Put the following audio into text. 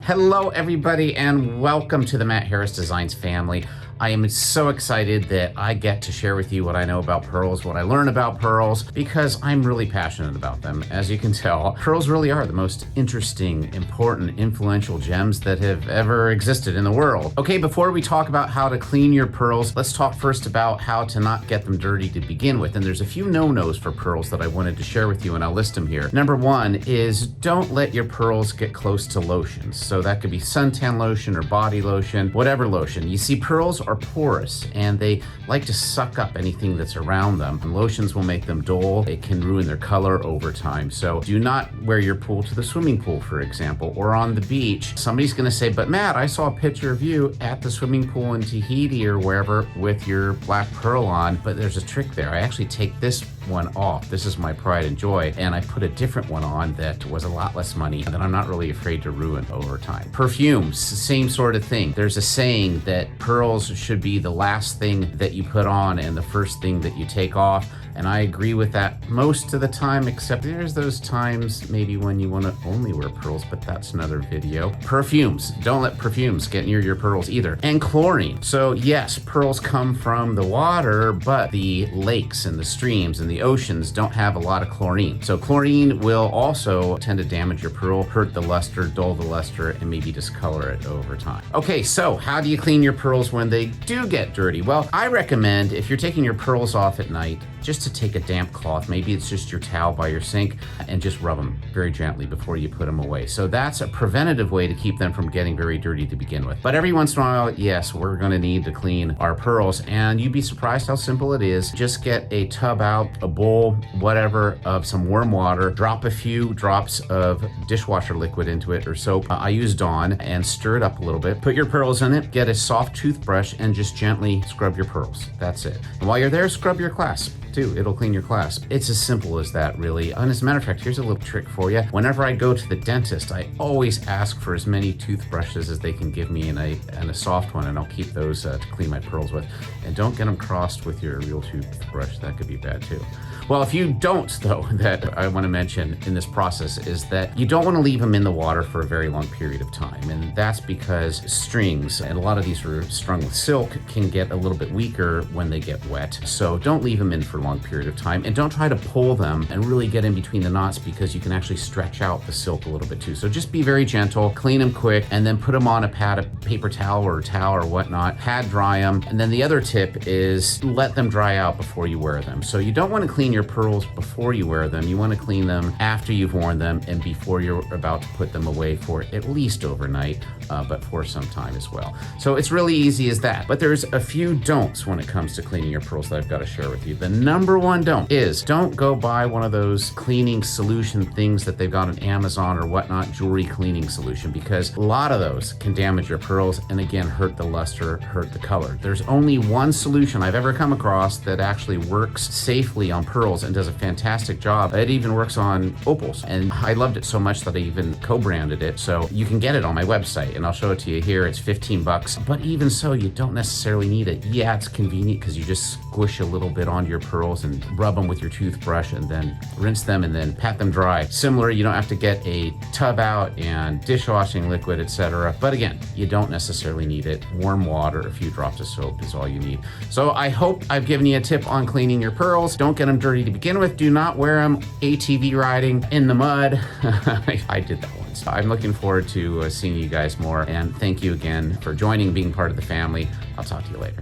Hello, everybody, and welcome to the Matt Harris Designs family. I am so excited that I get to share with you what I know about pearls, what I learn about pearls, because I'm really passionate about them. As you can tell, pearls really are the most interesting, important, influential gems that have ever existed in the world. Okay, before we talk about how to clean your pearls, let's talk first about how to not get them dirty to begin with. And there's a few no-nos for pearls that I wanted to share with you, and I'll list them here. Number one is don't let your pearls get close to lotions. So that could be suntan lotion or body lotion, whatever lotion. You see, pearls are porous and they like to suck up anything that's around them. And lotions will make them dull. It can ruin their color over time. So do not wear your pool to the swimming pool, for example, or on the beach. Somebody's going to say, but Matt, I saw a picture of you at the swimming pool in Tahiti or wherever with your black pearl on, but there's a trick there. I actually take this one off. This is my pride and joy, and I put a different one on that was a lot less money that I'm not really afraid to ruin over time. Perfumes, same sort of thing. There's a saying that pearls should be the last thing that you put on and the first thing that you take off. And I agree with that most of the time, except there's those times maybe when you want to only wear pearls, but that's another video. Perfumes. Don't let perfumes get near your pearls either. And chlorine. So yes, pearls come from the water, but the lakes and the streams and the oceans don't have a lot of chlorine. So chlorine will also tend to damage your pearl, hurt the luster, dull the luster, and maybe discolor it over time. Okay, so how do you clean your pearls when they do get dirty? Well, I recommend if you're taking your pearls off at night, just to take a damp cloth, maybe it's just your towel by your sink, and just rub them very gently before you put them away. So that's a preventative way to keep them from getting very dirty to begin with. But every once in a while, yes, we're gonna need to clean our pearls, and you'd be surprised how simple it is. Just get a tub out, a bowl, whatever, of some warm water, drop a few drops of dishwasher liquid into it or soap. I use Dawn, and stir it up a little bit. Put your pearls in it, get a soft toothbrush, and just gently scrub your pearls. That's it. And while you're there, scrub your clasp too. It'll clean your clasp. It's as simple as that, really. And as a matter of fact, here's a little trick for you. Whenever I go to the dentist, I always ask for as many toothbrushes as they can give me and a soft one, and I'll keep those to clean my pearls with. And don't get them crossed with your real toothbrush. That could be bad too. Well, if you don't, though, that I want to mention in this process is that you don't want to leave them in the water for a very long period of time. And that's because strings, and a lot of these are strung with silk, can get a little bit weaker when they get wet. So don't leave them in for a long period of time, and don't try to pull them and really get in between the knots, because you can actually stretch out the silk a little bit too. So just be very gentle, clean them quick, and then put them on a pad of paper towel or whatnot, pad dry them. And then the other tip is let them dry out before you wear them. So you don't want to clean your pearls before you wear them. You want to clean them after you've worn them and before you're about to put them away for at least overnight, but for some time as well. So it's really easy as that. But there's a few don'ts when it comes to cleaning your pearls that I've got to share with you. The number one don't is don't go buy one of those cleaning solution things that they've got on Amazon or whatnot, jewelry cleaning solution, because a lot of those can damage your pearls and again hurt the luster, hurt the color. There's only one solution I've ever come across that actually works safely on pearls and does a fantastic job. It even works on opals, and I loved it so much that I even co-branded it. So you can get it on my website, and I'll show it to you here. It's $15, but even so, you don't necessarily need it. Yeah, it's convenient because you just squish a little bit onto your pearls and rub them with your toothbrush and then rinse them and then pat them dry. Similar, you don't have to get a tub out and dishwashing liquid, etc. But again, you don't necessarily need it. Warm water, a few drops of soap is all you need. So I hope I've given you a tip on cleaning your pearls. Don't get them dirty to begin with. Do not wear them ATV riding in the mud. I did that once. I'm looking forward to seeing you guys more, and thank you again for joining, being part of the family. I'll talk to you later.